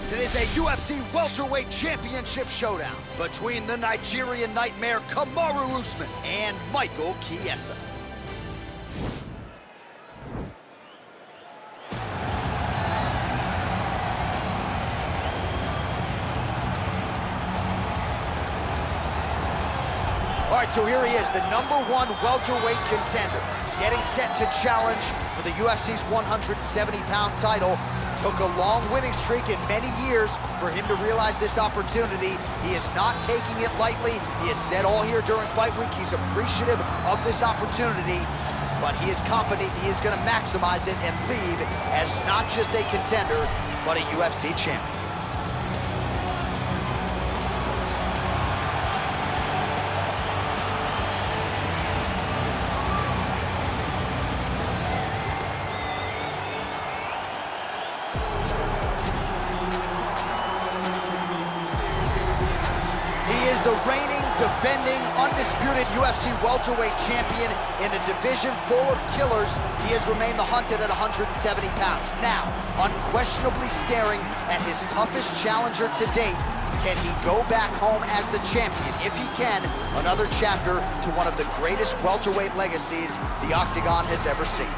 Next, it is a UFC welterweight championship showdown between the Nigerian nightmare Kamaru Usman and Michael Chiesa. All right, so here he is, the #1 welterweight contender, getting set to challenge for the UFC's 170-pound title. Took a long winning streak in many years for him to realize this opportunity. He is not taking it lightly. He has said all here during fight week he's appreciative of this opportunity, but he is confident he is going to maximize it and leave as not just a contender, but a UFC champion. The reigning, defending, undisputed UFC welterweight champion in a division full of killers. He has remained the hunted at 170 pounds. Now, unquestionably staring at his toughest challenger to date. Can he go back home as the champion? If he can, another chapter to one of the greatest welterweight legacies the Octagon has ever seen.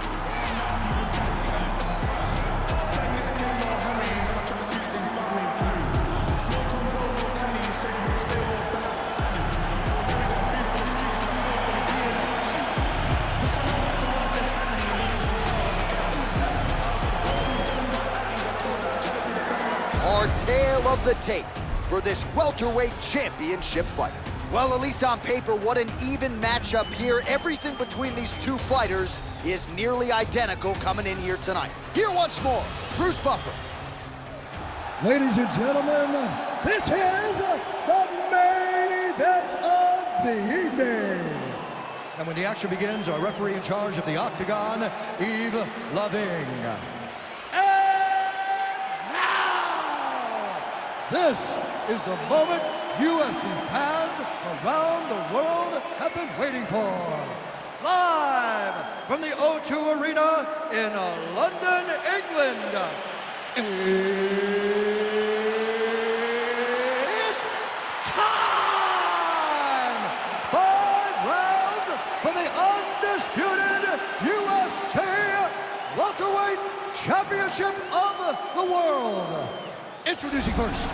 Our tale of the tape for this welterweight championship fight. Well, at least on paper, what an even matchup here. Everything between these two fighters is nearly identical coming in here tonight. Here once more, Bruce Buffer. Ladies and gentlemen, this is the main event of the evening. And when the action begins, our referee in charge of the Octagon, Yves Loving. This is the moment UFC fans around the world have been waiting for. Live from the O2 Arena in London, England. It's time! 5 rounds for the undisputed UFC welterweight championship of the world. Introducing first,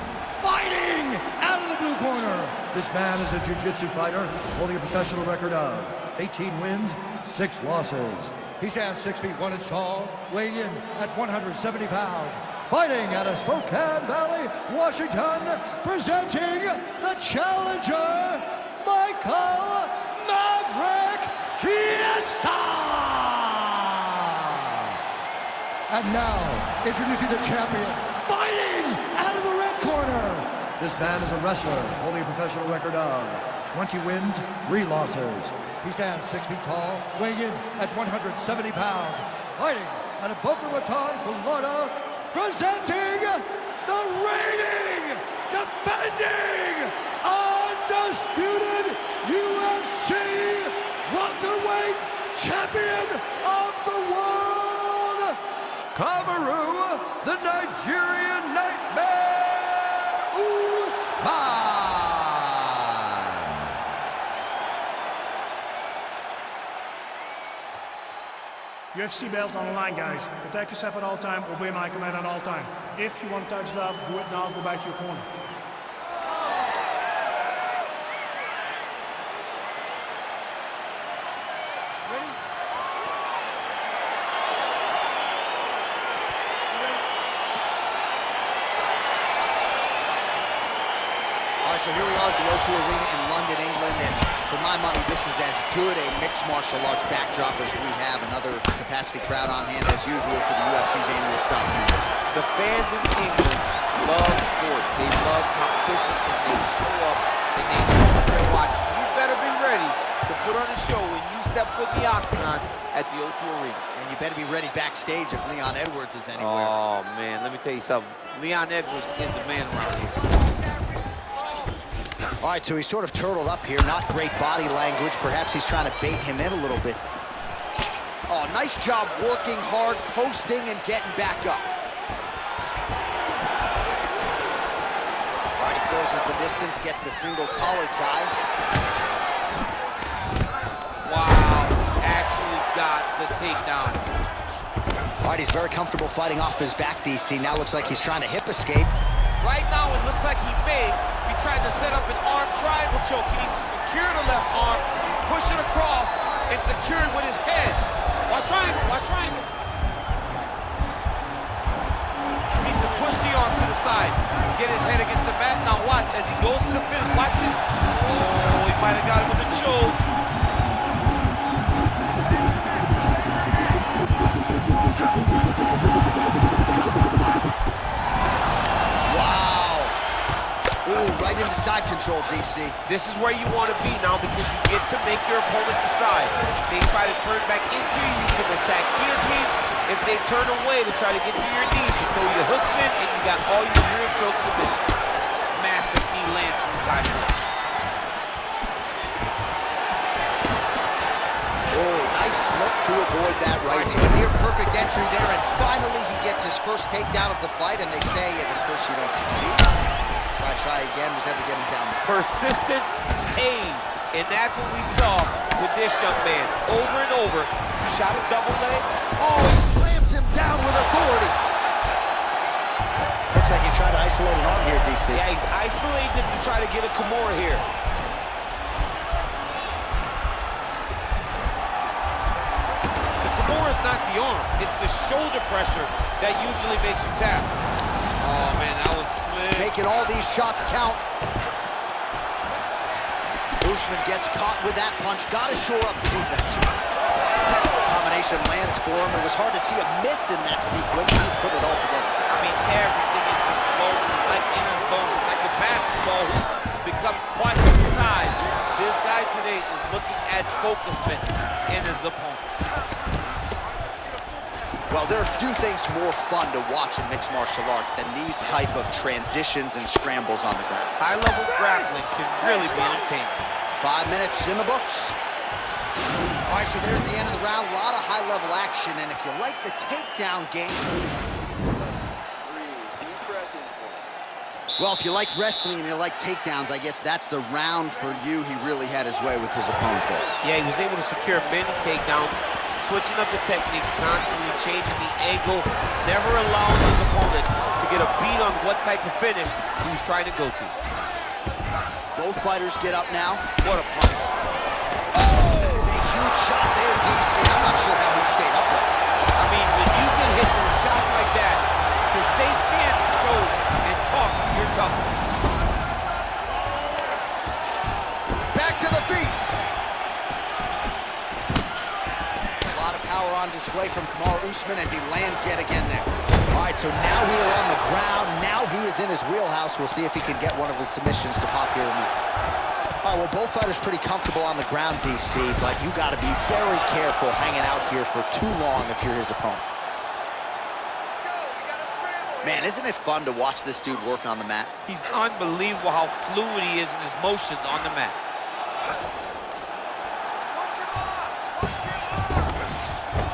fighting out of the blue corner. This man is a jiu-jitsu fighter holding a professional record of 18 wins, 6 losses. He stands 6 feet 1 inch tall, weighing in at 170 pounds. Fighting out of Spokane Valley, Washington, presenting the challenger, Michael Maverick Chiesa. And now, introducing the champion, fighting out of the red corner. This man is a wrestler holding a professional record of 20 wins, 3 losses. He stands 6 feet tall, weighing in at 170 pounds. Fighting out of Boca Raton, Florida, presenting the reigning, defending, undisputed UFC welterweight champion of the world, Kamaru, the Nigerian nightmare, Usman. UFC belt on the line, guys. Protect yourself at all time, obey my command at all time. If you want to touch love, do it now, go back to your corner. So here we are at the O2 Arena in London, England, and for my money, this is as good a mixed martial arts backdrop as we have. Another capacity crowd on hand, as usual, for the UFC's annual stop. The fans in England love sport. They love competition, and they show up, and they know what they're watching. You better be ready to put on a show when you step foot in the Octagon at the O2 Arena. And you better be ready backstage if Leon Edwards is anywhere. Oh, man, let me tell you something. Leon Edwards is the man around here. All right, so he's sort of turtled up here. Not great body language. Perhaps he's trying to bait him in a little bit. Oh, nice job working hard, posting, and getting back up. closes the distance, gets the single collar tie. Wow, actually got the takedown. All right, he's very comfortable fighting off his back, DC. Now looks like he's trying to hip escape. Right now, it looks like he may be trying to set up an arm triangle choke. He needs to secure the left arm, push it across, and secure it with his head. Watch triangle, watch triangle. He needs to push the arm to the side, get his head against the mat. Now watch, as he goes to the finish, watch his... Oh, he might have got him with a choke. Right into side control, DC. This is where you want to be now because you get to make your opponent decide. They try to turn back into you, you can attack guillotines. If they turn away to try to get to your knees, you throw your hooks in and you got all your rear choke submission. Massive knee lands from side punch. Oh, nice look to avoid that right. So a near perfect entry there, and finally he gets his first takedown of the fight, and they say if at first you don't succeed, try again, was able to get him down. Persistence pays, and that's what we saw with this young man. Over and over, he shot a double leg. Oh, he slams him down with authority. Looks like he's trying to isolate an arm here, DC. Yeah, he's isolating it to try to get a Kimura here. The Kimura is not the arm, it's the shoulder pressure that usually makes you tap. Oh, man, that was slick. Making all these shots count. Usman gets caught with that punch. Got to shore up the defense. Combination lands for him. It was hard to see a miss in that sequence. He's put it all together. I mean, everything is just flowing. It's like inner zone. It's like a basketball hoop becomes twice the size. This guy today is looking at focusment in his opponent. Well, there are few things more fun to watch in mixed martial arts than these type of transitions and scrambles on the ground. High-level grappling can really be entertaining. 5 minutes in the books. All right, so there's the end of the round. A lot of high-level action, and if you like the takedown game... Deep breath in. Well, if you like wrestling and you like takedowns, I guess that's the round for you. He really had his way with his opponent there. Yeah, he was able to secure many takedowns, switching up the techniques, constantly changing the angle, never allowing his opponent to get a beat on what type of finish he was trying to go to. Both fighters get up now. What a punch. Oh, that is a huge shot there, DC. I'm not sure how he stayed upright. I mean, when you've been hit with a shot like that, to stay standing shows and talk, you're tough. Back to the feet. On display from Kamaru Usman as he lands yet again there. All right, so now we are on the ground. Now he is in his wheelhouse. We'll see if he can get one of his submissions to pop here tonight. All right, well, both fighters pretty comfortable on the ground, DC, but you got to be very careful hanging out here for too long if you're his opponent. Let's go. We got a scramble. Man, isn't it fun to watch this dude work on the mat? He's unbelievable how fluid he is in his motions on the mat.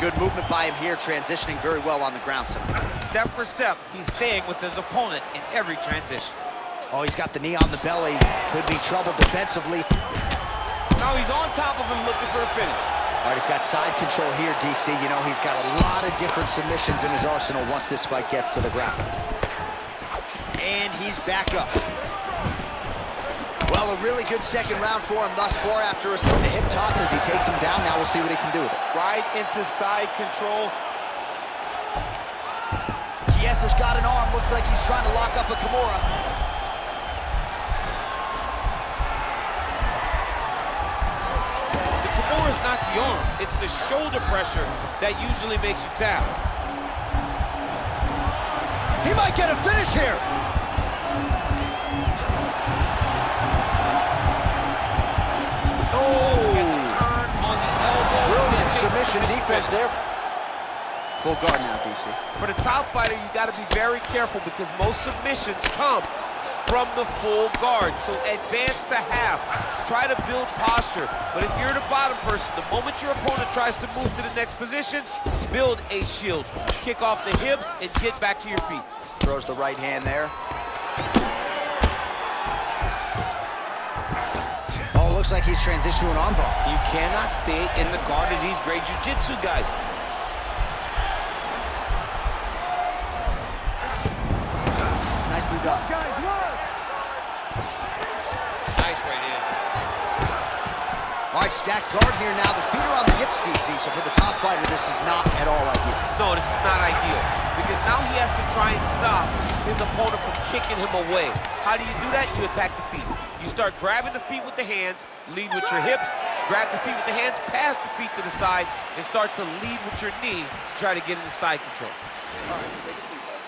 Good movement by him here, transitioning very well on the ground tonight. Step for step, he's staying with his opponent in every transition. Oh, he's got the knee on the belly. Could be trouble defensively. Now he's on top of him looking for the finish. All right, he's got side control here, DC. You know, he's got a lot of different submissions in his arsenal once this fight gets to the ground. And he's back up. Well, a really good second round for him thus far after a hip toss as he takes him down. Now we'll see what he can do with it. Right into side control. Chiesa's got an arm. Looks like he's trying to lock up a Kimura. The Kimura is not the arm. It's the shoulder pressure that usually makes you tap. He might get a finish here. Submission defense there. Full guard now, DC. For the top fighter, you got to be very careful because most submissions come from the full guard. So advance to half. Try to build posture. But if you're the bottom person, the moment your opponent tries to move to the next position, build a shield. Kick off the hips and get back to your feet. Throws the right hand there. looks like he's transitioned to an armbar. You cannot stay in the guard of these great jiu-jitsu guys. Nicely done. Guys, work! Nice right in. All right, stacked guard here now. The feet are on the hips, DC, so for the top fighter, this is not at all ideal. No, this is not ideal, because now he has to try and stop his opponent from kicking him away. How do you do that? You attack the feet. You start grabbing the feet with the hands, lead with your hips, grab the feet with the hands, pass the feet to the side, and start to lead with your knee to try to get into side control. All right, take a seat, buddy.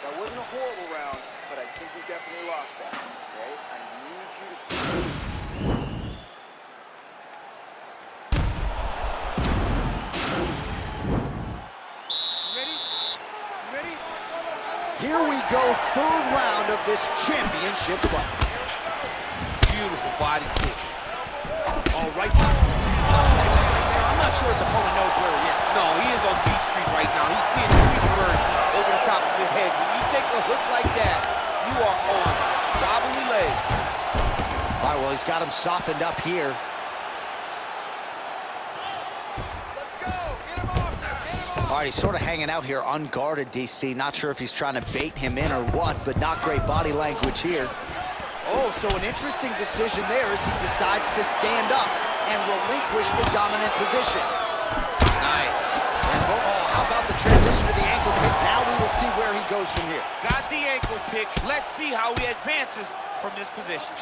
That wasn't a horrible round, but I think we definitely lost that, okay? I need you to... Here we go, third round of this championship fight. Beautiful body kick. All right. I'm not sure his opponent knows where he is. No, he is on Beach Street right now. He's seeing the bird over the top of his head. When you take a hook like that, you are on wobbly leg. All right, well, he's got him softened up here. Let's go! Get him off! Get him off! All right, he's sort of hanging out here unguarded, DC. Not sure if he's trying to bait him in or what, but not great body language here. Oh, so an interesting decision there as he decides to stand up and relinquish the dominant position. Nice. And oh, how about the transition to the ankle pick? Now we will see where he goes from here. Got the ankle picks. Let's see how he advances from this position.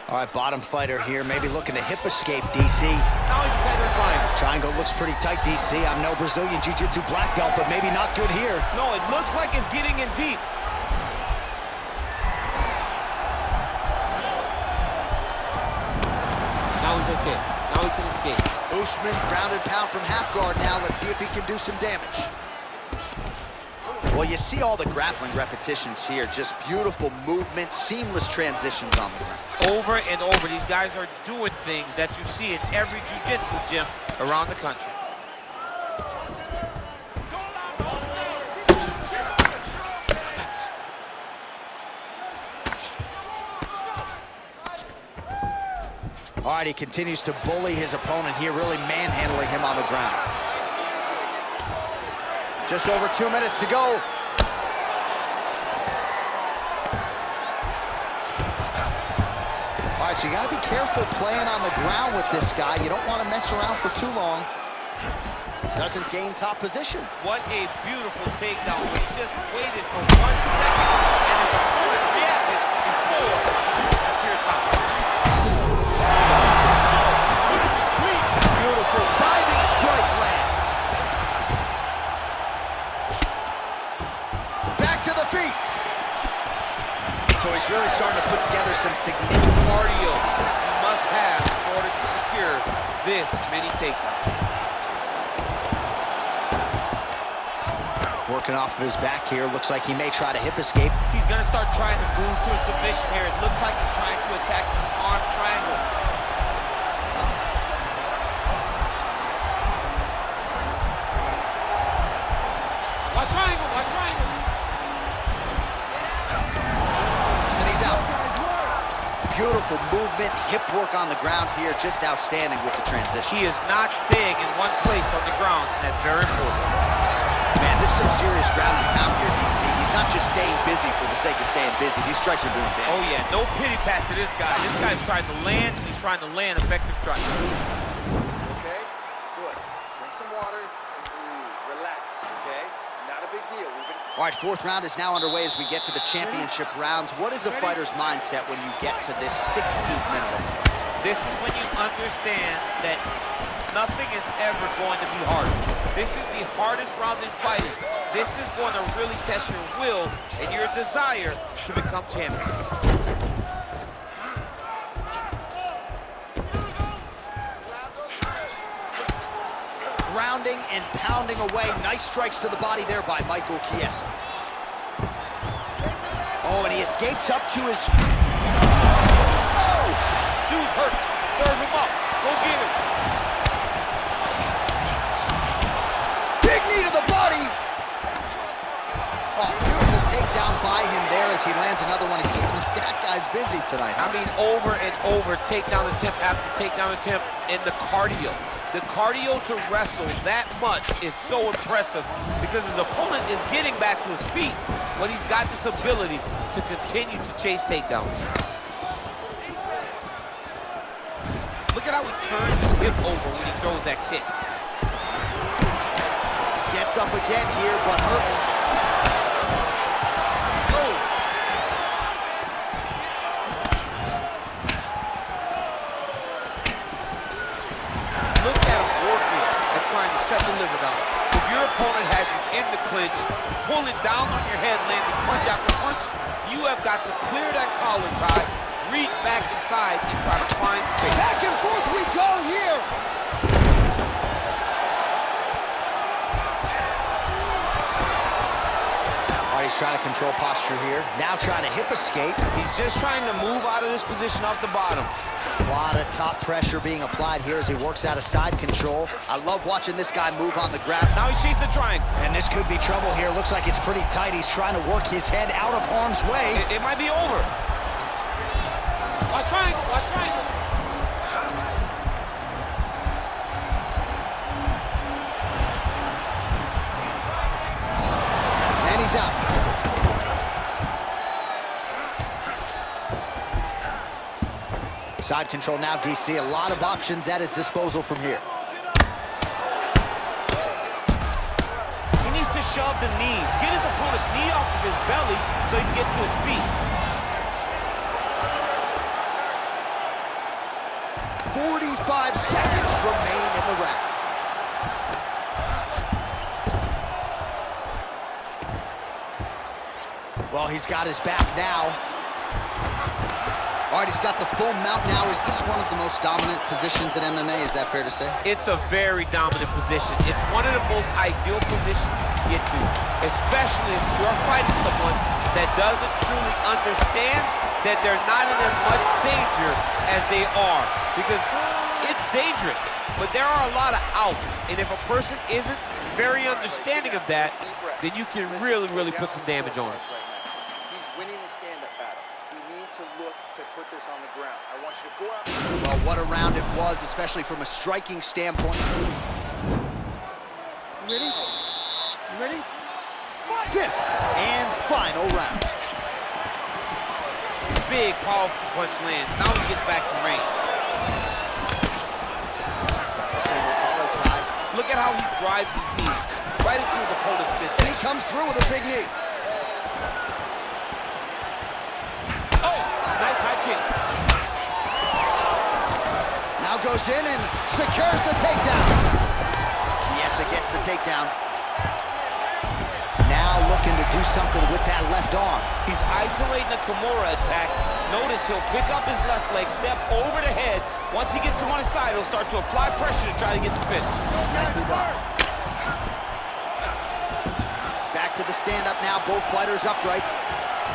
All right, bottom fighter here, maybe looking to hip escape, DC. Now he's attacking the triangle. Triangle looks pretty tight, DC. I'm no Brazilian Jiu-Jitsu black belt, but maybe not good here. No, it looks like it's getting in deep. Now he's okay. Now he can escape. Usman grounded pound from half guard now. Let's see if he can do some damage. Well, you see all the grappling repetitions here. Just beautiful movement, seamless transitions on the ground. Over and over, these guys are doing things that you see in every jiu-jitsu gym around the country. All right, he continues to bully his opponent here, really manhandling him on the ground. Just over 2 minutes to go. All right, so you gotta be careful playing on the ground with this guy. You don't want to mess around for too long. Doesn't gain top position. What a beautiful takedown. He just waited for 1 second, and his opponent reacted before he secured top position. Beautiful diving strike lands. Back to the feet. So he's really starting to put together some significant Cardio you must have in order to secure this many takedowns. Working off of his back here. Looks like he may try to hip escape. He's gonna start trying to move to a submission here. It looks like he's trying to attack the arm triangle. Watch triangle, watch triangle. And he's out. Beautiful movement, hip work on the ground here. Just outstanding with the transition. He is not staying in one place on the ground, and that's very important. Man, this is some serious ground and pound here, DC. He's not just staying busy for the sake of staying busy. These strikes are doing damage. Oh yeah, no pity pat to this guy. This guy's trying to land, and he's trying to land effective strikes. Okay? Good. Drink some water and breathe. Relax, okay? Not a big deal. All right, fourth round is now underway as we get to the championship rounds. What is a fighter's mindset when you get to this 16th minute of the fight? This is when you understand that nothing is ever going to be harder. This is the hardest round in fighting. This is going to really test your will and your desire to become champion. Grounding and pounding away. Nice strikes to the body there by Michael Chiesa. Oh, and he escapes up to his... Oh! Dude's hurt. Serve him up. Go get him. Big knee to the body. Oh, beautiful takedown by him there as he lands another one. He's keeping the stat guys busy tonight, huh? I mean, over and over, takedown attempt after takedown attempt, and the cardio. The cardio to wrestle that much is so impressive because his opponent is getting back to his feet, but he's got this ability to continue to chase takedowns. Look at how he turns his hip over when he throws that kick. Gets up again here, but hurt. Trying to shut the liver down. So if your opponent has you in the clinch, pulling down on your head, landing punch after punch, you have got to clear that collar tie, reach back inside, and try to find space. Back and forth we go here. All right, he's trying to control posture here. Now trying to hip escape. He's just trying to move out of this position off the bottom. A lot of top pressure being applied here as he works out of side control. I love watching this guy move on the ground. Now he's chasing the triangle. And this could be trouble here. Looks like it's pretty tight. He's trying to work his head out of harm's way. It might be over. Watch triangle, watch triangle. And he's out. Side control now, DC. A lot of options at his disposal from here. He needs to shove the knees. Get his opponent's knee off of his belly so he can get to his feet. 45 seconds remain in the round. Well, he's got his back now. All right, he's got the full mount now. Is this one of the most dominant positions in MMA? Is that fair to say? It's a very dominant position. It's one of the most ideal positions you can get to, especially if you're fighting someone that doesn't truly understand that they're not in as much danger as they are. Because it's dangerous, but there are a lot of outs. And if a person isn't very understanding of that, then you can really put some damage on it. He's winning the stand-up battle. We need to look to put this on the ground. I want you to go out. Well, what a round it was, especially from a striking standpoint. You ready? You ready? Fifth and final round. Big, powerful punch lands. Now he gets back to range. Single collar tie. Look at how he drives his knees right into his opponent's And midsection. he comes through with a big knee. Oh, nice high kick. Now goes in and secures the takedown. Chiesa gets the takedown. Now looking to do something with that left arm. He's isolating a Kimura attack. Notice he'll pick up his left leg, step over the head. Once he gets him on his side, he'll start to apply pressure to try to get the finish. Nicely done. Back to the stand-up now, both fighters upright.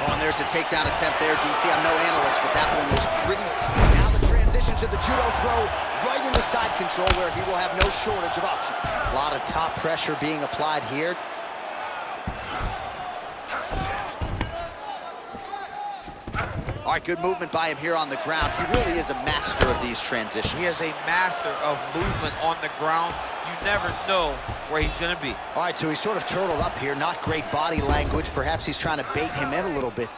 Oh, and there's a takedown attempt there, DC. I'm no analyst, but that one was pretty Now the transition to the judo throw right into side control where he will have no shortage of options. A lot of top pressure being applied here. All right, good movement by him here on the ground. He really is a master of these transitions. He is a master of movement on the ground. You never know where he's going to be. All right, so he's sort of turtled up here. Not great body language. Perhaps he's trying to bait him in a little bit.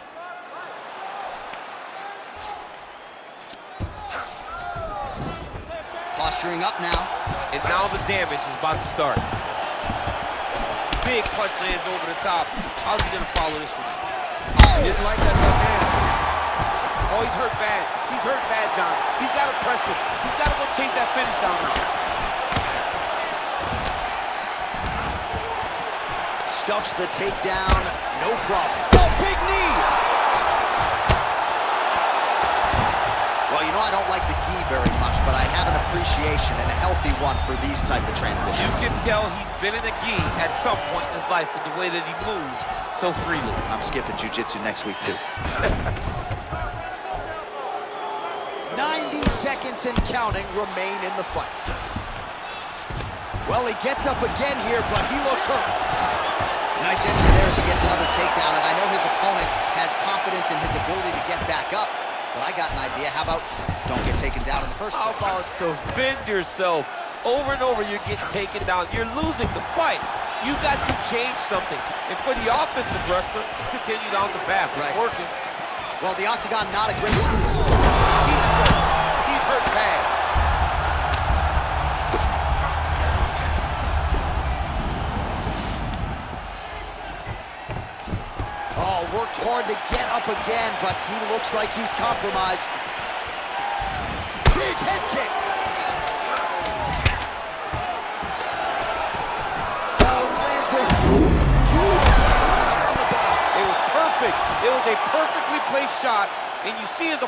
Posturing up now. And now the damage is about to start. Big punch lands over the top. How's he going to follow this one? Didn't like that left hand. Oh, he's hurt bad. He's hurt bad, John. He's got to press him. He's got to go chase that finish down now. Stuffs the takedown, no problem. Oh, big knee! Well, you know, I don't like the gi very much, but I have an appreciation and a healthy one for these type of transitions. You can tell he's been in a gi at some point in his life with the way that he moves so freely. I'm skipping jiu-jitsu next week, too. 90 seconds and counting remain in the fight. Well, he gets up again here, but he looks hurt. Nice entry there as he gets another takedown, and I know his opponent has confidence but I got an idea. How about don't get taken down in the first How place? about defend yourself? Over and over, you're getting taken down. You're losing the fight. You got to change something. And for the offensive wrestler, just continue down the path. It's working. Well, the octagon, not a great... He's hurt bad. Oh, worked hard to get up again, but he looks like he's compromised. Big head kick. Oh, he lands a huge right on the bottom. It was perfect. It was a perfectly placed shot, and you see his